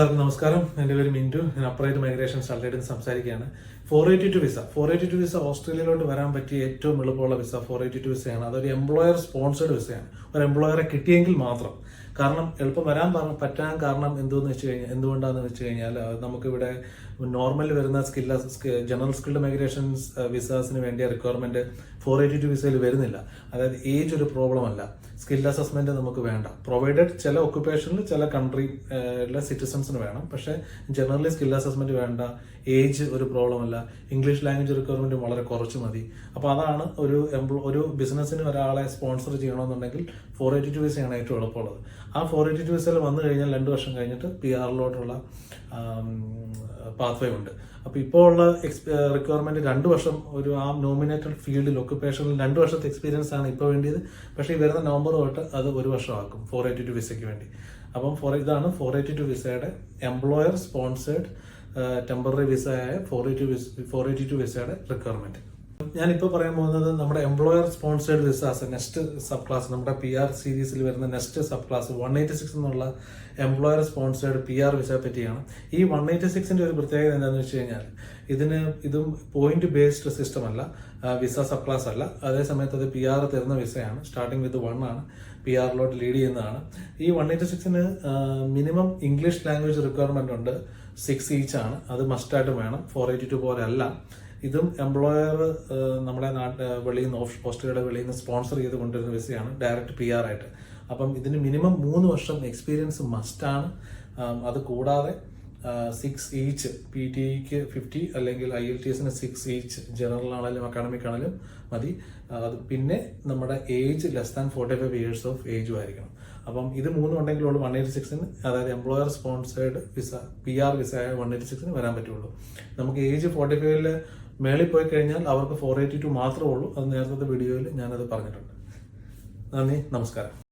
എല്ലാവർക്കും നമസ്കാരം. എൻ്റെ പേര് മിന്റു. ഞാൻ അപ്രൈറ്റ് മൈഗ്രേഷൻ സ്റ്റാർട്ടേഡിൽ നിന്ന് സംസാരിക്കുകയാണ്. 482 വിസ 482 വിസ ഓസ്ട്രേലിയയിലോട്ട് വരാൻ പറ്റിയ ഏറ്റവും എളുപ്പമുള്ള വിസ 482 വിസയാണ്. അതൊരു എംപ്ലോയർ സ്പോൺസേഡ് വിസയാണ്. ഒരു എംപ്ലോയറെ കിട്ടിയെങ്കിൽ മാത്രം. കാരണം എളുപ്പം വരാൻ പറ്റാൻ കാരണം എന്തുകൊണ്ടാണെന്ന് വെച്ച് കഴിഞ്ഞാൽ നമുക്കിവിടെ നോർമൽ വരുന്ന ജനറൽ സ്കിൽഡ് മൈഗ്രേഷൻസ് വിസാസിന് വേണ്ടിയ റിക്വയർമെന്റ് 482 വിസയിൽ വരുന്നില്ല. അതായത് ഏജ് ഒരു പ്രോബ്ലം അല്ല, സ്കിൽ അസസ്മെന്റ് നമുക്ക് വേണ്ട. പ്രൊവൈഡഡ് ചില ഒക്യുപ്പേഷനിൽ ചില കൺട്രിയിലെ സിറ്റിസൺസിന് വേണം, പക്ഷേ ജനറലി സ്കിൽ അസസ്മെന്റ് വേണ്ട. ഏജ് ഒരു പ്രോബ്ലം അല്ല. ഇംഗ്ലീഷ് ലാംഗ്വേജ് റിക്വയർമെന്റ് വളരെ കുറച്ച് മതി. അപ്പോൾ അതാണ് ഒരു ബിസിനസ്സിന് ഒരാളെ സ്പോൺസർ ചെയ്യണമെന്നുണ്ടെങ്കിൽ 482 വിസയാണ് ഏറ്റവും എളുപ്പമുള്ളത്. ആ 482 വിസയിൽ വന്നു കഴിഞ്ഞാൽ 2 വർഷം കഴിഞ്ഞിട്ട് PR-ലോട്ടുള്ള പാത്വേ ഉണ്ട്. അപ്പോൾ ഇപ്പോൾ ഉള്ള റിക്വയർമെന്റ് 2 വർഷം ആ നോമിനേറ്റഡ് ഫീൽഡിൽ ഒക്യുപ്പേഷനിൽ 2 വർഷത്തെ എക്സ്പീരിയൻസ് ആണ് ഇപ്പോൾ വേണ്ടിയത്. പക്ഷേ ഈ വരുന്ന നവംബർ തൊട്ട് അത് 1 വർഷമാക്കും 482 വിസയ്ക്ക് വേണ്ടി. അപ്പം ഇതാണ് 482 വിസയുടെ എംപ്ലോയർ സ്പോൺസേഡ് ടെമ്പററി വിസയായ 482 വിസയുടെ റിക്വയർമെന്റ്. ഞാനിപ്പോൾ പറയാൻ പോകുന്നത് നമ്മുടെ employer sponsored visas next sub class, നമ്മുടെ PR സീരീസിൽ വരുന്ന നെക്സ്റ്റ് സബ് ക്ലാസ് 186 എന്നുള്ള എംപ്ലോയർ സ്പോൺസേഡ് PR വിസയെ പറ്റിയാണ്. ഈ 186ന്റെ ഒരു പ്രത്യേകത എന്താണെന്ന് വെച്ച് കഴിഞ്ഞാൽ ഇതും പോയിന്റ് ബേസ്ഡ് സിസ്റ്റം അല്ല, വിസ സബ് ക്ലാസ് അല്ല. അതേസമയത്ത് അത് PR തരുന്ന വിസയാണ്. സ്റ്റാർട്ടിംഗ് വിത്ത് 1 ആണ്, PR-ലോട്ട് ലീഡ് ചെയ്യുന്നതാണ്. ഈ 186ന് മിനിമം ഇംഗ്ലീഷ് ലാംഗ്വേജ് റിക്വയർമെന്റ് ഉണ്ട്, 6 ഈച്ച് ആണ്. അത് മസ്റ്റായിട്ടും വേണം. 482 പോലെ അല്ല. ഇതും എംപ്ലോയർ നമ്മുടെ വെളിയിൽ നിന്ന് ഓസ്ട്രേലിയയുടെ വെളിയിൽ നിന്ന് സ്പോൺസർ ചെയ്ത് കൊണ്ടുവരുന്ന വിസയാണ്, ഡയറക്റ്റ് PR ആയിട്ട്. അപ്പം ഇതിന് മിനിമം 3 വർഷം എക്സ്പീരിയൻസ് മസ്റ്റാണ്. അത് കൂടാതെ 6 ഈച്ച്, PTEക്ക് 50 അല്ലെങ്കിൽ IELTSന് 6 ഈച്ച്, ജനറൽ ആണെങ്കിലും അക്കാഡമിക് ആണെങ്കിലും മതി. പിന്നെ നമ്മുടെ ഏജ് <45 years ഓഫ് ഏജും ആയിരിക്കണം. അപ്പം ഇത് 3 ഉണ്ടെങ്കിലുള്ള 186ന്, അതായത് എംപ്ലോയർ സ്പോൺസേഡ് വിസ PR വിസയായ 186ന് വരാൻ പറ്റുള്ളൂ. നമുക്ക് ഏജ് 45 മേളിൽ പോയി കഴിഞ്ഞാൽ അവർക്ക് 482 മാത്രമേ ഉള്ളൂ. അത് നേരത്തെ വീഡിയോയിൽ ഞാനത് പറഞ്ഞിട്ടുണ്ട്. നന്ദി, നമസ്കാരം.